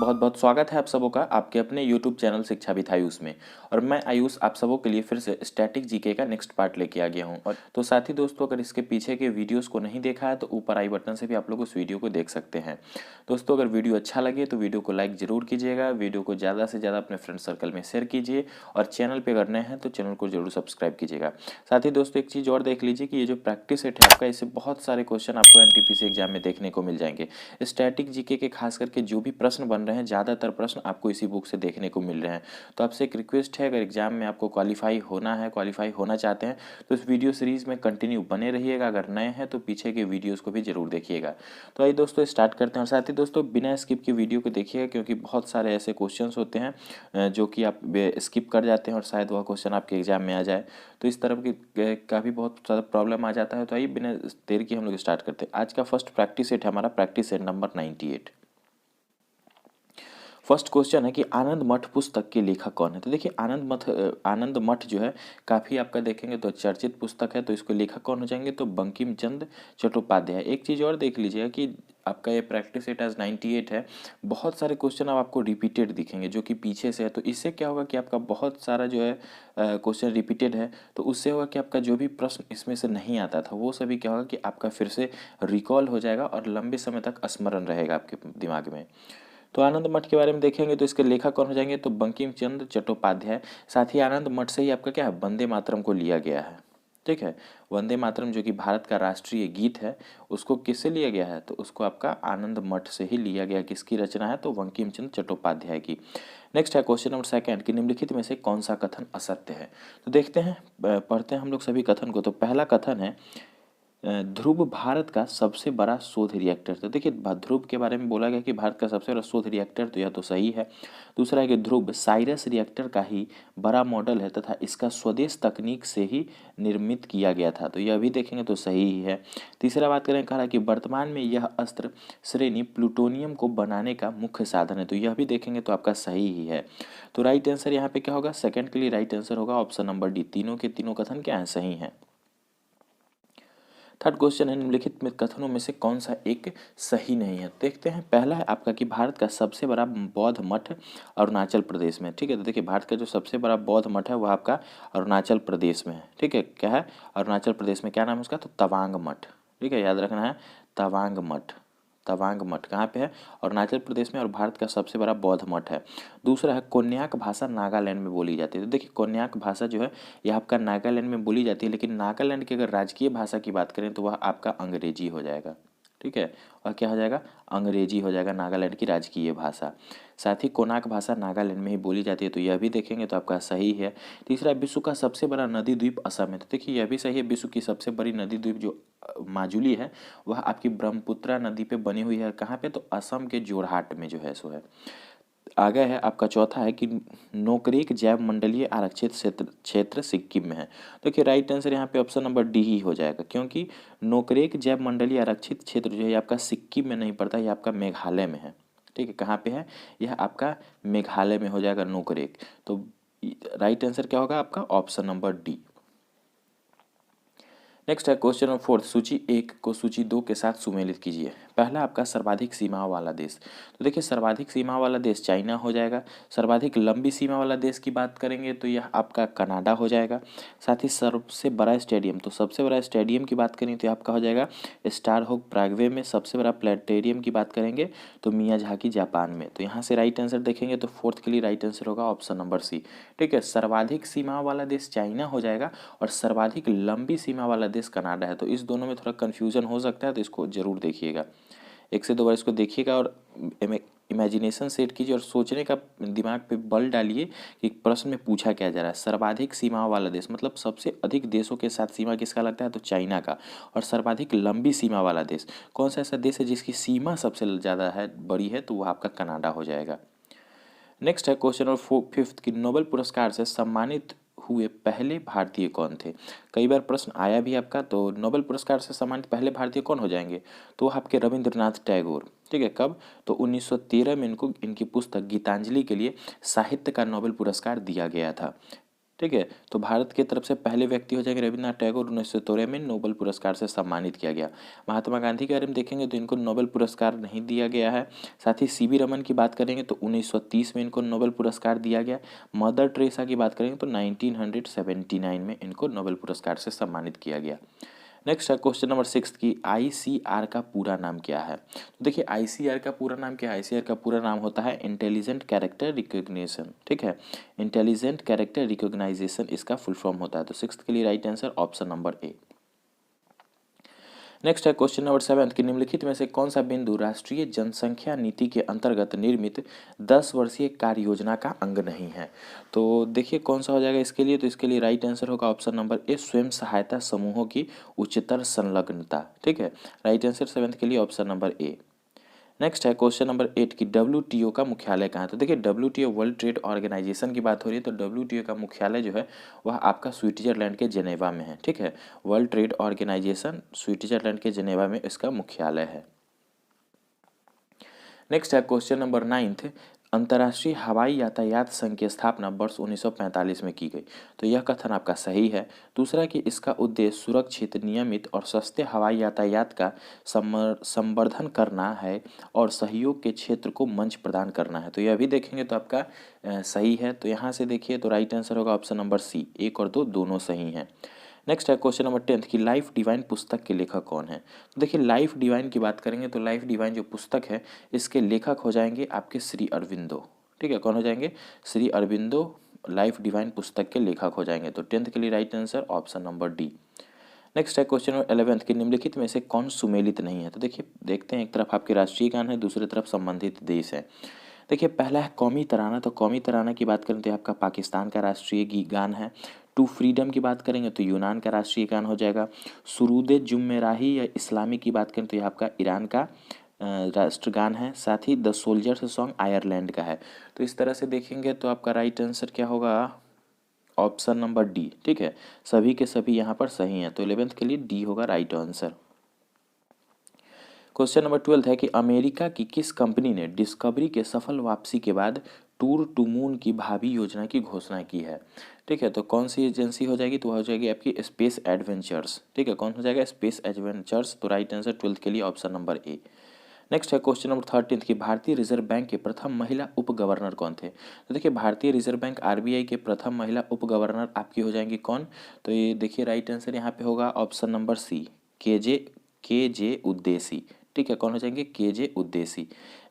बहुत बहुत स्वागत है आप सबों का आपके अपने YouTube चैनल शिक्षा विद आयुष में। और मैं आयुष आप सबों के लिए फिर से स्टैटिक जीके का नेक्स्ट पार्ट लेके आ गया हूं। और तो साथ ही दोस्तों, अगर इसके पीछे के वीडियोस को नहीं देखा है तो ऊपर आई बटन से भी आप लोग उस वीडियो को देख सकते हैं। दोस्तों, अगर वीडियो अच्छा लगे तो वीडियो को लाइक ज़रूर कीजिएगा, वीडियो को ज़्यादा से ज़्यादा अपने फ्रेंड सर्कल में शेयर कीजिए और चैनल पर अगर नए हैं तो चैनल को जरूर सब्सक्राइब कीजिएगा। साथ ही दोस्तों, एक चीज़ और देख लीजिए कि ये जो प्रैक्टिस सेट है आपका, इससे बहुत सारे क्वेश्चन आपको एनटीपीसी एग्जाम में देखने को मिल जाएंगे। स्टैटिक जीके के खास करके जो भी प्रश्न बन रहे हैं, ज़्यादातर प्रश्न आपको इसी बुक से देखने को मिल रहे हैं। तो आपसे एक रिक्वेस्ट है, अगर एग्जाम में आपको क्वालिफाई होना चाहते हैं तो इस वीडियो सीरीज़ में कंटिन्यू बने रहिएगा। अगर नए हैं तो पीछे के वीडियोज़ को भी जरूर देखिएगा। तो आइए दोस्तों स्टार्ट करते हैं। और साथ ही दोस्तों, बिना स्किप की वीडियो को देखिएगा, क्योंकि बहुत सारे ऐसे क्वेश्चन होते हैं जो कि आप स्किप कर जाते हैं और शायद वह क्वेश्चन आपके एग्जाम में आ जाए। तो इस तरह की का भी बहुत ज़्यादा प्रॉब्लम आ जाता है। तो आइए बिना देर की हम लोग स्टार्ट करते हैं। आज का फर्स्ट प्रैक्टिस सेट है हमारा practice set number 98। First question है कि आनंद मठ पुस्तक के लेखक कौन है। तो देखिए, आनंद मठ जो है काफ़ी आपका देखेंगे तो चर्चित पुस्तक है। तो इसको लेखक कौन हो जाएंगे, तो बंकिम चंद्र चट्टोपाध्याय। एक चीज़ और देख लीजिएगा कि आपका ये प्रैक्टिस सेट आज 98 है। बहुत सारे क्वेश्चन अब आपको रिपीटेड दिखेंगे जो कि पीछे से है। तो इससे क्या होगा कि आपका बहुत सारा जो है क्वेश्चन रिपीटेड है। तो उससे होगा कि आपका जो भी प्रश्न इसमें से नहीं आता था वो सभी क्या होगा कि आपका फिर से रिकॉल हो जाएगा और लंबे समय तक स्मरण रहेगा आपके दिमाग में। तो आनंद मठ के बारे में देखेंगे तो इसके लेखक कौन हो जाएंगे, तो बंकिम चंद्र चट्टोपाध्याय। साथ ही आनंद मठ से ही आपका क्या है, वंदे मातरम को लिया गया है। ठीक है, वंदे मातरम जो कि भारत का राष्ट्रीय गीत है, उसको किससे लिया गया है, तो उसको आपका आनंद मठ से ही लिया गया। किसकी रचना है, तो बंकिम चंद्र चट्टोपाध्याय की। नेक्स्ट है क्वेश्चन नंबर सेकंड कि निम्नलिखित में से कौन सा कथन असत्य है। तो देखते हैं, पढ़ते हैं हम लोग सभी कथन को। तो पहला कथन है, ध्रुव भारत का सबसे बड़ा शोध रिएक्टर। तो देखिए, ध्रुव के बारे में बोला गया कि भारत का सबसे बड़ा शोध रिएक्टर, तो यह तो सही है। दूसरा है कि ध्रुव साइरस रिएक्टर का ही बड़ा मॉडल है तथा इसका स्वदेश तकनीक से ही निर्मित किया गया था। तो यह भी देखेंगे तो सही ही है। तीसरा बात करें, कहा कि वर्तमान में यह अस्त्र श्रेणी प्लूटोनियम को बनाने का मुख्य साधन है। तो यह भी देखेंगे तो आपका सही ही है। तो राइट आंसर यहाँ पे क्या होगा, सेकंड के लिए राइट आंसर होगा ऑप्शन नंबर डी। तीनों के तीनों कथन क्या है, सही है। थर्ड क्वेश्चन है, निम्नलिखित में कथनों में से कौन सा एक सही नहीं है। देखते हैं, पहला है आपका कि भारत का सबसे बड़ा बौद्ध मठ अरुणाचल प्रदेश में। ठीक है, तो देखिए भारत का जो सबसे बड़ा बौद्ध मठ है वह आपका अरुणाचल प्रदेश में है। ठीक है, क्या है, अरुणाचल प्रदेश में। क्या नाम है उसका, तो तवांग मठ। ठीक है, याद रखना है, तवांग मठ। तवांग मठ कहाँ पे है, अरुणाचल प्रदेश में, और भारत का सबसे बड़ा बौद्ध मठ है। दूसरा है, कोन्याक भाषा नागालैंड में बोली जाती है। तो देखिए, कोन्याक भाषा जो है यह आपका नागालैंड में बोली जाती है, लेकिन नागालैंड की अगर राजकीय भाषा की बात करें तो वह आपका अंग्रेजी हो जाएगा। ठीक है, और क्या हो जाएगा, अंग्रेजी हो जाएगा नागालैंड की राजकीय भाषा। साथ ही कोनाक भाषा नागालैंड में ही बोली जाती है। तो यह भी देखेंगे तो आपका सही है। तीसरा, विश्व का सबसे बड़ा नदी द्वीप असम है। तो देखिए, यह भी सही है। विश्व की सबसे बड़ी नदी द्वीप जो माजुली है वह आपकी ब्रह्मपुत्रा नदी पे बनी हुई है। कहाँ पे, तो असम के जोरहाट में जो है सो है। आगे है आपका चौथा है कि नोकरेक जैव मंडलीय आरक्षित क्षेत्र सिक्किम में है। देखिए, राइट आंसर यहाँ पे ऑप्शन नंबर डी ही हो जाएगा, क्योंकि नोकरेक जैव मंडलीय आरक्षित क्षेत्र जो है आपका सिक्किम में नहीं पड़ता, ये आपका मेघालय में है। ठीक है, कहाँ पे है, यह आपका मेघालय में हो जाएगा नोकरेक। तो राइट आंसर क्या होगा आपका, ऑप्शन नंबर डी। नेक्स्ट है क्वेश्चन नंबर फोर्थ, सूची 1 को सूची 2 के साथ सुमेलित कीजिए। पहला आपका सर्वाधिक सीमा वाला देश। तो देखिए, सर्वाधिक सीमा वाला देश चाइना हो जाएगा। सर्वाधिक लंबी सीमा वाला देश की बात करेंगे तो यह आपका कनाडा हो जाएगा। साथ ही सबसे बड़ा स्टेडियम, तो सबसे बड़ा स्टेडियम की बात करें तो आपका हो जाएगा स्टार होक प्रागवे में। सबसे बड़ा प्लेनेटेरियम की बात करेंगे तो मियाजाकी जापान में। तो यहाँ से राइट आंसर देखेंगे तो फोर्थ के लिए राइट आंसर होगा ऑप्शन नंबर सी। ठीक है, सर्वाधिक सीमा वाला देश चाइना हो जाएगा और सर्वाधिक लंबी सीमा वाला देश कनाडा है। तो इस दोनों में थोड़ा कन्फ्यूजन हो सकता है, तो इसको जरूर देखिएगा, एक से दो बार इसको देखिएगा और इमेजिनेशन सेट कीजिए और सोचने का दिमाग पे बल डालिए कि प्रश्न में पूछा क्या जा रहा है। सर्वाधिक सीमा वाला देश मतलब सबसे अधिक देशों के साथ सीमा किसका लगता है, तो चाइना का। और सर्वाधिक लंबी सीमा वाला देश कौन सा ऐसा देश है जिसकी सीमा सबसे ज़्यादा है, बड़ी है, तो वह आपका कनाडा हो जाएगा। नेक्स्ट है क्वेश्चन नंबर फिफ्थ कि नोबेल पुरस्कार से सम्मानित हुए पहले भारतीय कौन थे। कई बार प्रश्न आया भी आपका, तो नोबेल पुरस्कार से सम्मानित पहले भारतीय कौन हो जाएंगे, तो आपके रविंद्रनाथ टैगोर। ठीक है, कब, तो 1913 में इनको इनकी पुस्तक गीतांजलि के लिए साहित्य का नोबेल पुरस्कार दिया गया था। ठीक है। तो भारत की तरफ से पहले व्यक्ति हो जाएंगे रविन्द्रनाथ टैगोर, 1973 में नोबेल पुरस्कार से सम्मानित किया गया। महात्मा गांधी के बारे में देखेंगे तो इनको नोबेल पुरस्कार नहीं दिया गया है। साथ ही सीवी रमन की बात करेंगे तो 1930 में इनको नोबेल पुरस्कार दिया गया। मदर टेरेसा की बात करेंगे तो 1979 में इनको नोबेल पुरस्कार से सम्मानित किया गया। नेक्स्ट है क्वेश्चन नंबर 6 की आईसीआर का पूरा नाम क्या है। तो देखिए आईसीआर का पूरा नाम क्या है। आईसीआर का पूरा नाम होता है इंटेलिजेंट कैरेक्टर रिकॉग्निशन। ठीक है, इंटेलिजेंट कैरेक्टर रिकॉग्नाइजेशन इसका फुल फॉर्म होता है। तो 6 के लिए राइट आंसर ऑप्शन नंबर ए। नेक्स्ट है क्वेश्चन नंबर 7 कि निम्नलिखित में से कौन सा बिंदु राष्ट्रीय जनसंख्या नीति के अंतर्गत निर्मित 10 वर्षीय कार्य योजना का अंग नहीं है। तो देखिए कौन सा हो जाएगा इसके लिए। तो इसके लिए राइट आंसर होगा ऑप्शन नंबर ए, स्वयं सहायता समूहों की उच्चतर संलग्नता। ठीक है, राइट आंसर 7 के लिए ऑप्शन नंबर ए। नेक्स्ट है क्वेश्चन नंबर 8 की डब्ल्यूटीओ का मुख्यालय कहाँ है। तो देखिए डब्ल्यूटीओ वर्ल्ड ट्रेड ऑर्गेनाइजेशन की बात हो रही है। तो डब्ल्यूटीओ का मुख्यालय जो है वह आपका स्विट्जरलैंड के जेनेवा में है। ठीक है, वर्ल्ड ट्रेड ऑर्गेनाइजेशन स्विट्जरलैंड के जेनेवा में इसका मुख्यालय है। नेक्स्ट है क्वेश्चन नंबर 9, अंतर्राष्ट्रीय हवाई यातायात संघ की स्थापना वर्ष 1945 में की गई। तो यह कथन आपका सही है। दूसरा कि इसका उद्देश्य सुरक्षित, नियमित और सस्ते हवाई यातायात का संवर्धन करना है और सहयोग के क्षेत्र को मंच प्रदान करना है। तो यह भी देखेंगे तो आपका सही है। तो यहाँ से देखिए तो राइट आंसर होगा ऑप्शन नंबर सी, 1 और 2 दोनों सही हैं। नेक्स्ट है क्वेश्चन नंबर 10 की लाइफ डिवाइन पुस्तक के लेखक कौन है। तो देखिए लाइफ डिवाइन की बात करेंगे तो लाइफ डिवाइन जो पुस्तक है इसके लेखक हो जाएंगे आपके श्री अरविंदो। ठीक है, कौन हो जाएंगे, श्री अरविंदो लाइफ डिवाइन पुस्तक के लेखक हो जाएंगे। तो 10th के लिए right answer option number D. Next है क्वेश्चन नंबर 11 कि निम्नलिखित में से कौन सुमेलित नहीं है। तो देखिए देखते हैं, एक तरफ आपके राष्ट्रीय गान है, दूसरी तरफ संबंधित देश है। देखिए पहला है कौमी तराना। तो कौमी तराना की बात करें तो आपका पाकिस्तान का राष्ट्रीय गान है। टू फ्रीडम की बात करेंगे तो यूनान का राष्ट्रीय गान हो जाएगा। सुरूद जुम्मेराही या इस्लामी की बात करें तो ये आपका ईरान का राष्ट्रगान है। साथ ही द सोल्जर्स सॉन्ग आयरलैंड का है। तो इस तरह से देखेंगे तो आपका राइट आंसर क्या होगा, ऑप्शन नंबर डी। ठीक है, सभी के सभी यहाँ पर सही हैं। तो 11th के लिए डी होगा राइट आंसर। क्वेश्चन नंबर 12 है कि अमेरिका की किस कंपनी ने डिस्कवरी के सफल वापसी के बाद टूर टू मून की भावी योजना की घोषणा की है। ठीक है, तो कौन सी एजेंसी हो जाएगी, तो वह हो जाएगी आपकी स्पेस एडवेंचर्स। ठीक है, कौन हो जाएगा, स्पेस एडवेंचर्स। तो राइट आंसर 12th के लिए ऑप्शन नंबर ए। नेक्स्ट है क्वेश्चन नंबर 13 की भारतीय रिजर्व बैंक के प्रथम महिला उप गवर्नर कौन थे। तो देखिए भारतीय रिजर्व बैंक आरबीआई के प्रथम महिला उप गवर्नर आपकी हो जाएंगी कौन। तो ये देखिए राइट आंसर यहाँ पे होगा ऑप्शन नंबर सी, के जे उद्देसी। ठीक है, कौन हो जाएंगे, के जे उद्देसी।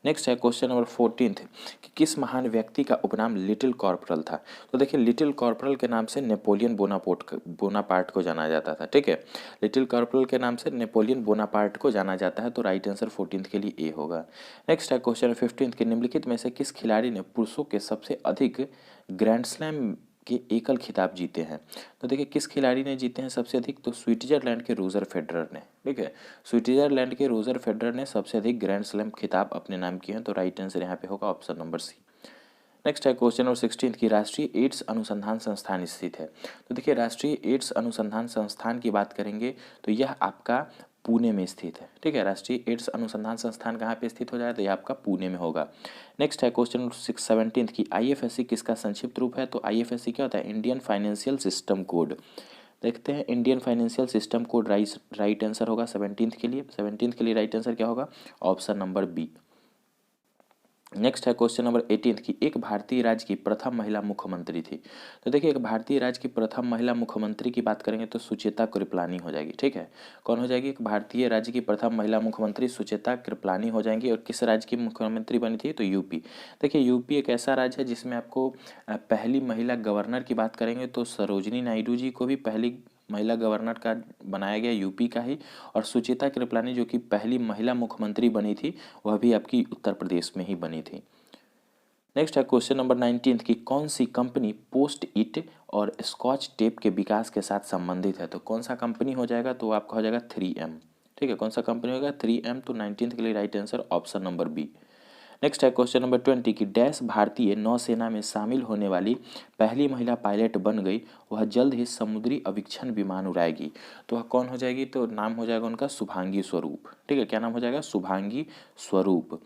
नेक्स्ट है क्वेश्चन नंबर 14 कि किस महान व्यक्ति का उपनाम लिटिल कॉर्पोरल था। तो देखिए लिटिल कॉर्पोरल के नाम से नेपोलियन बोनापार्ट को जाना जाता था। ठीक है, लिटिल कॉर्पोरल के नाम से नेपोलियन बोनापार्ट को जाना जाता है। तो राइट आंसर 14th के लिए ए होगा। नेक्स्ट है क्वेश्चन 15 के निम्नलिखित में से किस खिलाड़ी ने पुरुषों के सबसे अधिक ग्रैंड स्लैम के एकल खिताब जीते हैं। तो देखिए किस खिलाड़ी ने जीते हैं सबसे अधिक, तो स्विट्जरलैंड के रोजर फेडरर ने। ठीक है, स्विट्जरलैंड के रोजर फेडरर ने सबसे अधिक ग्रैंड स्लैम खिताब अपने नाम किए हैं। तो राइट आंसर यहाँ पे होगा ऑप्शन नंबर सी। नेक्स्ट है क्वेश्चन नंबर 16 की राष्ट्रीय एड्स अनुसंधान संस्थान स्थित है। तो देखिए राष्ट्रीय एड्स अनुसंधान संस्थान की बात करेंगे तो यह आपका पुणे में स्थित है। ठीक है, राष्ट्रीय एड्स अनुसंधान संस्थान कहाँ पे स्थित हो जाए, तो यह आपका पुणे में होगा। नेक्स्ट है क्वेश्चन नंबर 17 की आईएफएससी किसका संक्षिप्त रूप है। तो आईएफएससी क्या होता है, इंडियन फाइनेंशियल सिस्टम कोड। देखते हैं, Indian financial system code right answer होगा 17th के लिए। 17th के लिए राइट आंसर क्या होगा, ऑप्शन नंबर बी। नेक्स्ट है क्वेश्चन नंबर 18 की एक भारतीय राज्य की प्रथम महिला मुख्यमंत्री थी। तो देखिए एक भारतीय राज्य की प्रथम महिला मुख्यमंत्री की बात करेंगे तो सुचेता कृपलानी हो जाएगी। ठीक है, कौन हो जाएगी, एक भारतीय राज्य की प्रथम महिला मुख्यमंत्री सुचेता कृपलानी हो जाएंगी। और किस राज्य की मुख्यमंत्री बनी थी, तो यूपी। देखिए यूपी एक ऐसा राज्य है जिसमें आपको पहली महिला गवर्नर की बात करेंगे तो सरोजिनी नायडू जी को भी पहली महिला गवर्नर का बनाया गया यूपी का ही। और सुचिता कृपलानी जो कि पहली महिला मुख्यमंत्री बनी थी वह भी आपकी उत्तर प्रदेश में ही बनी थी। नेक्स्ट है क्वेश्चन नंबर 19 की कौन सी कंपनी पोस्ट इट और स्कॉच टेप के विकास के साथ संबंधित है। तो कौन सा कंपनी हो जाएगा, तो आपका हो जाएगा 3M। ठीक है, कौन सा कंपनी होगा, 3M। तो 19th के लिए right answer option number B. Next है क्वेश्चन नंबर 20 की डैश भारतीय नौसेना में शामिल होने वाली पहली महिला पायलट बन गई, वह जल्द ही समुद्री अवीक्षण विमान उड़ाएगी। तो वह कौन हो जाएगी, तो नाम हो जाएगा उनका शुभांगी स्वरूप। ठीक है, क्या नाम हो जाएगा, शुभांगी स्वरूप।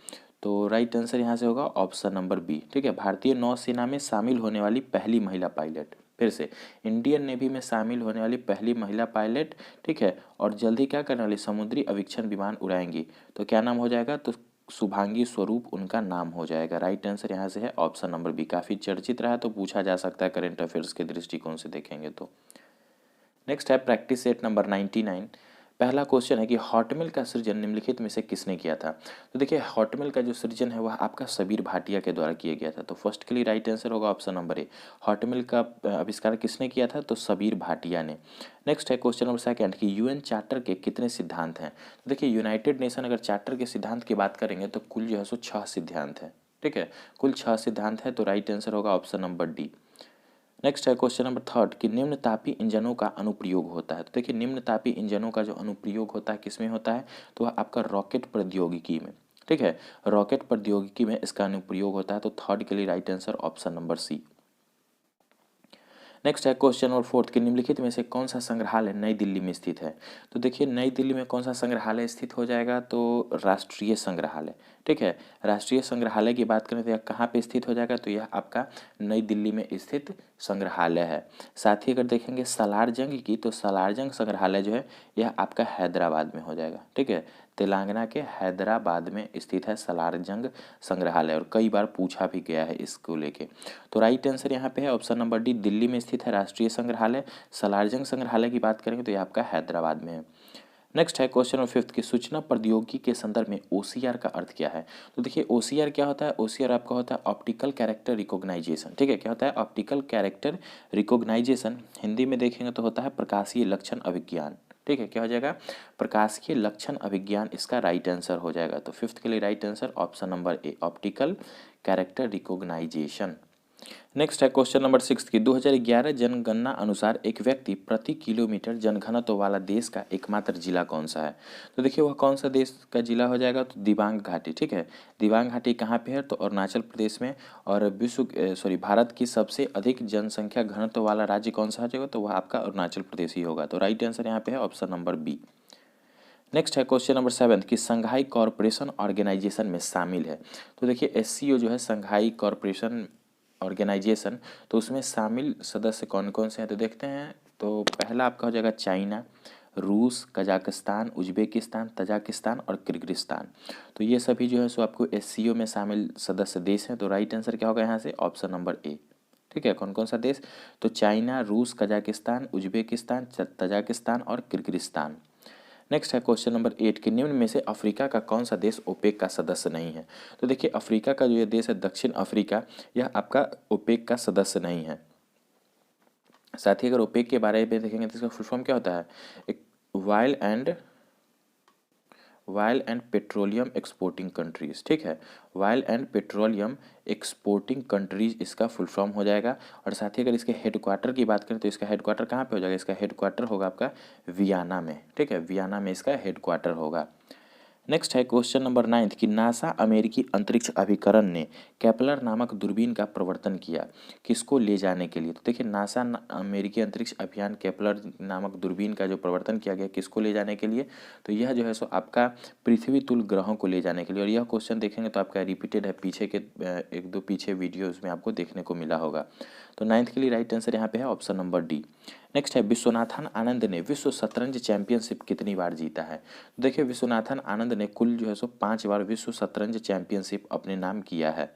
तो राइट आंसर यहाँ से होगा ऑप्शन नंबर बी। ठीक है, भारतीय नौसेना में शामिल होने वाली पहली महिला पायलट। फिर से, इंडियन नेवी में शामिल होने वाली पहली महिला पायलट, ठीक है, और जल्दी क्या करने वाली, समुद्री अवीक्षण विमान उड़ाएंगी। तो क्या नाम हो जाएगा, तो शुभांगी स्वरूप उनका नाम हो जाएगा। राइट आंसर यहाँ से है ऑप्शन नंबर बी। काफ़ी चर्चित रहा तो पूछा जा सकता है करेंट अफेयर्स के दृष्टिकोण से देखेंगे तो। नेक्स्ट है प्रैक्टिस सेट नंबर 99। पहला क्वेश्चन है कि हॉटमेल का सृजन निम्नलिखित में से किसने किया था। तो देखिए हॉटमेल का जो सृजन है वह आपका सबीर भाटिया के द्वारा किया गया था। तो फर्स्ट के लिए राइट आंसर होगा ऑप्शन नंबर ए। हॉटमेल का आविष्कार किसने किया था, तो सबीर भाटिया ने। नेक्स्ट है क्वेश्चन नंबर सेकंड कि यूएन चार्टर के कितने सिद्धांत हैं। तो देखिए यूनाइटेड नेशन अगर चार्टर के सिद्धांत की बात करेंगे तो कुल जो है सो 6 सिद्धांत हैं, ठीक है, कुल 6 सिद्धांत है। तो राइट आंसर होगा ऑप्शन नंबर डी। नेक्स्ट है क्वेश्चन नंबर थर्ड कि निम्न तापी इंजनों का अनुप्रयोग होता है। तो देखिए निम्न तापी इंजनों का जो अनुप्रयोग होता है किसमें होता है, तो वह आपका रॉकेट प्रौद्योगिकी में, ठीक है, रॉकेट प्रौद्योगिकी में इसका अनुप्रयोग होता है। तो थर्ड के लिए right answer option number C. Next है क्वेश्चन नंबर फोर्थ कि निम्नलिखित में से कौन सा संग्रहालय नई दिल्ली में स्थित है। तो देखिए नई दिल्ली में कौन सा संग्रहालय स्थित हो जाएगा, तो राष्ट्रीय संग्रहालय, ठीक है, राष्ट्रीय संग्रहालय की बात करें तो यह कहाँ पे स्थित हो जाएगा, तो यह आपका नई दिल्ली में स्थित संग्रहालय है। साथ ही अगर देखेंगे सालार जंग की, तो सालार जंग संग्रहालय जो है यह आपका हैदराबाद में हो जाएगा, ठीक है, तेलंगाना के हैदराबाद में स्थित है सालार जंग संग्रहालय, और कई बार पूछा भी गया है इसको लेके। तो राइट आंसर यहाँ पे है ऑप्शन नंबर डी, दिल्ली में स्थित है राष्ट्रीय संग्रहालय। सालार जंग संग्रहालय की बात करेंगे तो ये आपका हैदराबाद में है। नेक्स्ट है क्वेश्चन नंबर फिफ्थ की सूचना प्रौद्योगिकी के संदर्भ में ओसीआर का अर्थ क्या है। तो देखिए ओसीआर क्या होता है, ओसीआर आपका होता है ऑप्टिकल कैरेक्टर रिकॉग्नाइजेशन, ठीक है, क्या होता है ऑप्टिकल कैरेक्टर रिकॉग्नाइजेशन। हिंदी में देखेंगे तो होता है प्रकाशीय लक्षण अभिज्ञान, ठीक है, क्या हो जाएगा, प्रकाशीय लक्षण अभिज्ञान इसका राइट आंसर हो जाएगा। तो फिफ्थ के लिए right answer option number A, optical character recognition. Next है क्वेश्चन नंबर सिक्स की 2011 जनगणना अनुसार एक व्यक्ति प्रति किलोमीटर जनघनत्व वाला देश का एकमात्र जिला कौन सा है। तो देखिए वह कौन सा देश का जिला हो जाएगा, तो दिबांग घाटी, ठीक है, दिबांग घाटी कहाँ पे है, तो अरुणाचल प्रदेश में। और भारत की सबसे अधिक जनसंख्या घनत्व वाला राज्य कौन सा हो जाएगा, तो वह आपका अरुणाचल प्रदेश ही होगा। तो राइट आंसर यहाँ पे है ऑप्शन नंबर बी। नेक्स्ट है क्वेश्चन नंबर सेवन कि संघाई कॉरपोरेशन ऑर्गेनाइजेशन में शामिल है। तो देखिए एससीओ जो है संघाई कॉरपोरेशन ऑर्गेनाइजेशन, तो उसमें शामिल सदस्य कौन कौन से हैं, तो देखते हैं। तो पहला आपका हो जाएगा चाइना, रूस, कजाकिस्तान, उज्बेकिस्तान, तजाकिस्तान और किर्गिस्तान। तो ये सभी जो है सो आपको एससीओ में शामिल सदस्य देश हैं। तो राइट आंसर क्या होगा यहाँ से ऑप्शन नंबर ए, ठीक है, कौन कौन सा देश, तो चाइना, रूस, कजाकिस्तान, उज्बेकिस्तान, तजाकिस्तान और किर्गिस्तान। नेक्स्ट है क्वेश्चन नंबर 8 कि निम्न में से अफ्रीका का कौन सा देश ओपेक का सदस्य नहीं है। तो देखिए अफ्रीका का जो ये देश है दक्षिण अफ्रीका, यह आपका ओपेक का सदस्य नहीं है। साथ ही अगर ओपेक के बारे में देखेंगे तो इसका फुल फॉर्म क्या होता है, एक oil and petroleum exporting countries, ठीक है, oil and petroleum exporting countries इसका फुल फॉर्म हो जाएगा। और साथ ही अगर इसके हेडक्वार्टर की बात करें तो इसका हेडक्वार्टर कहाँ पे हो जाएगा, इसका हेडक्वार्टर होगा आपका वियना में, ठीक है, वियना में इसका हेडक्वार्टर होगा। नेक्स्ट है क्वेश्चन नंबर 9 कि नासा अमेरिकी अंतरिक्ष अभिकरण ने केपलर नामक दूरबीन का प्रवर्तन किया किसको ले जाने के लिए। तो देखिए नासा अमेरिकी अंतरिक्ष अभियान केपलर नामक दूरबीन का जो प्रवर्तन किया गया किसको ले जाने के लिए, तो यह जो है सो आपका पृथ्वी तुल्य ग्रहों को ले जाने के लिए। और यह क्वेश्चन देखेंगे तो आपका रिपीटेड है, पीछे के एक दो पीछे वीडियोज़ में आपको देखने को मिला होगा। तो 9th के लिए राइट आंसर यहाँ पे है ऑप्शन नंबर डी। नेक्स्ट है विश्वनाथन आनंद ने विश्व शतरंज चैंपियनशिप कितनी बार जीता है। तो देखिए विश्वनाथन आनंद ने कुल जो है सो 5 बार विश्व शतरंज चैंपियनशिप अपने नाम किया है।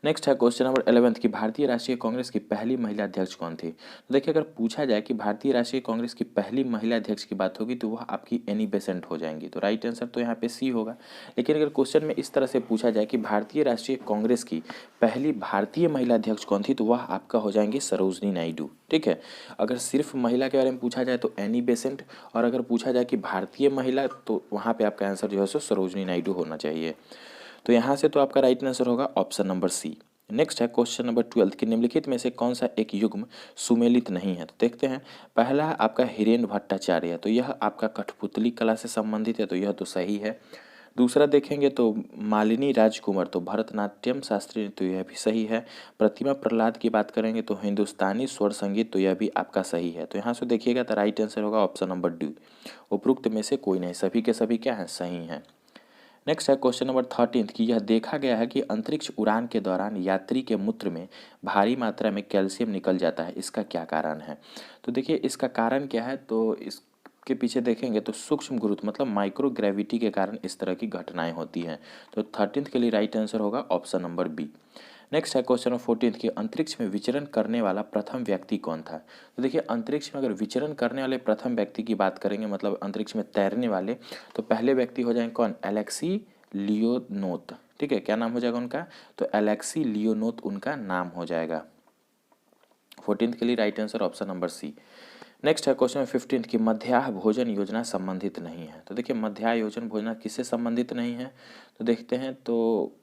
नेक्स्ट है क्वेश्चन नंबर 11 कि भारतीय राष्ट्रीय कांग्रेस की पहली महिला अध्यक्ष कौन थी। तो देखिए अगर पूछा जाए कि भारतीय राष्ट्रीय कांग्रेस की पहली महिला अध्यक्ष की बात होगी तो वह आपकी एनी बेसेंट हो जाएंगी। तो राइट आंसर तो यहाँ पे सी होगा। लेकिन अगर क्वेश्चन में इस तरह से पूछा जाए कि भारतीय राष्ट्रीय कांग्रेस की पहली भारतीय महिला अध्यक्ष कौन थी, तो वह आपका हो जाएंगे सरोजनी नायडू, ठीक है। अगर सिर्फ महिला के बारे में पूछा जाए तो एनी बेसेंट, और अगर पूछा जाए कि भारतीय महिला तो वहाँ पे आपका आंसर जो है सो सरोजनी नायडू होना चाहिए। तो यहाँ से तो आपका राइट आंसर होगा ऑप्शन नंबर सी। नेक्स्ट है क्वेश्चन नंबर 12 कि निम्नलिखित में से कौन सा एक युग्म सुमेलित नहीं है। तो देखते हैं, पहला आपका हिरेन भट्टाचार्य है, तो यह आपका कठपुतली कला से संबंधित है, तो यह तो सही है। दूसरा देखेंगे तो मालिनी राजकुमार, तो भरतनाट्यम शास्त्रीय, तो यह भी सही है। प्रतिमा प्रहलाद की बात करेंगे तो हिंदुस्तानी स्वर संगीत, तो यह भी आपका सही है। तो यहाँ से देखिएगा तो राइट आंसर होगा ऑप्शन नंबर डी, उपरोक्त में से कोई नहीं, सभी के सभी क्या हैं, सही हैं। नेक्स्ट है क्वेश्चन नंबर 13 कि यह देखा गया है कि अंतरिक्ष उड़ान के दौरान यात्री के मूत्र में भारी मात्रा में कैल्शियम निकल जाता है, इसका क्या कारण है। तो देखिए इसका कारण क्या है, तो इसके पीछे देखेंगे तो सूक्ष्म गुरुत्व मतलब माइक्रो ग्रेविटी के कारण इस तरह की घटनाएं होती हैं। तो 13 के लिए राइट आंसर होगा ऑप्शन नंबर बी। नेक्स्ट है क्वेश्चन नंबर 14 कि अंतरिक्ष में विचरण करने वाला प्रथम व्यक्ति कौन था। तो देखिए अंतरिक्ष में अगर विचरण करने वाले प्रथम व्यक्ति की बात करेंगे, मतलब अंतरिक्ष में तैरने वाले, तो पहले व्यक्ति हो जाएंगे कौन, एलेक्सी लियोनोव। ठीक है, क्या नाम हो जाएगा उनका, तो एलेक्सी लियोनोव उनका नाम हो जाएगा। 14 के लिए right answer option number C. Next है क्वेश्चन 15 की मध्याह्न भोजन योजना संबंधित नहीं है। तो देखिए मध्याह्न भोजन योजना किससे संबंधित नहीं है, तो देखते हैं। तो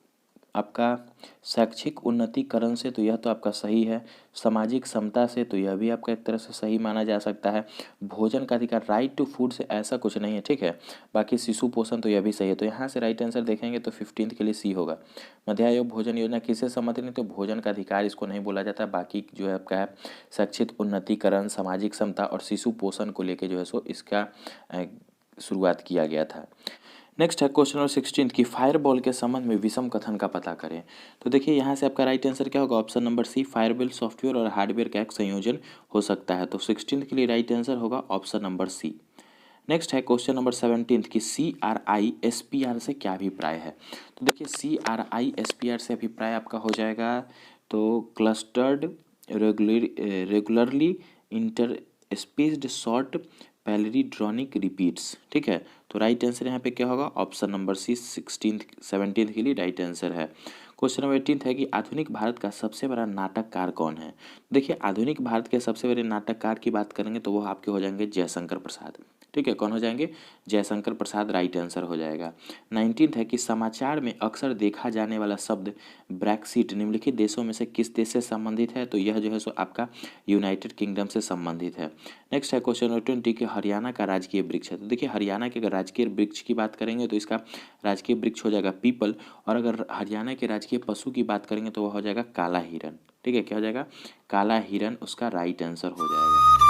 आपका शैक्षिक उन्नतीकरण से, तो यह तो आपका सही है। सामाजिक समता से, तो यह भी आपका एक तरह से सही माना जा सकता है। भोजन का अधिकार, राइट टू फूड से ऐसा कुछ नहीं है, ठीक है। बाकी शिशु पोषण, तो यह भी सही है। तो यहाँ से राइट आंसर देखेंगे तो 15 के लिए सी होगा। मध्याह्न भोजन योजना किससे संबंधित नहीं, तो भोजन का अधिकार इसको नहीं बोला जाता। बाकी जो है आपका है शैक्षिक उन्नतीकरण, सामाजिक समता और शिशु पोषण को लेकर जो है सो इसका शुरुआत किया गया था। नेक्स्ट है क्वेश्चन नंबर 16 की फायरबॉल के संबंध में विषम कथन का पता करें। तो देखिए यहाँ से आपका राइट आंसर क्या होगा, option number C, fireball software और हार्डवेयर का एक संयोजन हो सकता है। तो 16 के लिए राइट आंसर होगा ऑप्शन नंबर सी। नेक्स्ट है क्वेश्चन नंबर 17 की CRISPR से क्या अभिप्राय है। तो देखिए CRISPR से अभिप्राय आपका हो जाएगा तो clustered regularly interspaced short palindromic repeats, ठीक है। तो राइट आंसर यहाँ पे क्या होगा, ऑप्शन नंबर सी 17 के लिए राइट आंसर है। क्वेश्चन नंबर 18 है कि आधुनिक भारत का सबसे बड़ा नाटककार कौन है। देखिए आधुनिक भारत के सबसे बड़े नाटककार की बात करेंगे तो वो आपके हो जाएंगे जयशंकर प्रसाद, ठीक है। कौन हो जाएंगे, जयशंकर प्रसाद राइट आंसर हो जाएगा। 19 है कि समाचार में अक्सर देखा जाने वाला शब्द ब्रेक्सिट निम्नलिखित देशों में से किस देश से संबंधित है। तो यह जो है सो आपका यूनाइटेड किंगडम से संबंधित है। नेक्स्ट है क्वेश्चन नंबर 20 कि हरियाणा का राजकीय वृक्ष है। तो देखिए हरियाणा के अगर राजकीय वृक्ष की बात करेंगे तो इसका राजकीय वृक्ष हो जाएगा पीपल, और अगर हरियाणा के राजकीय पशु की बात करेंगे तो वह हो जाएगा काला हिरन, ठीक है। क्या हो जाएगा, काला हिरन उसका राइट आंसर हो जाएगा।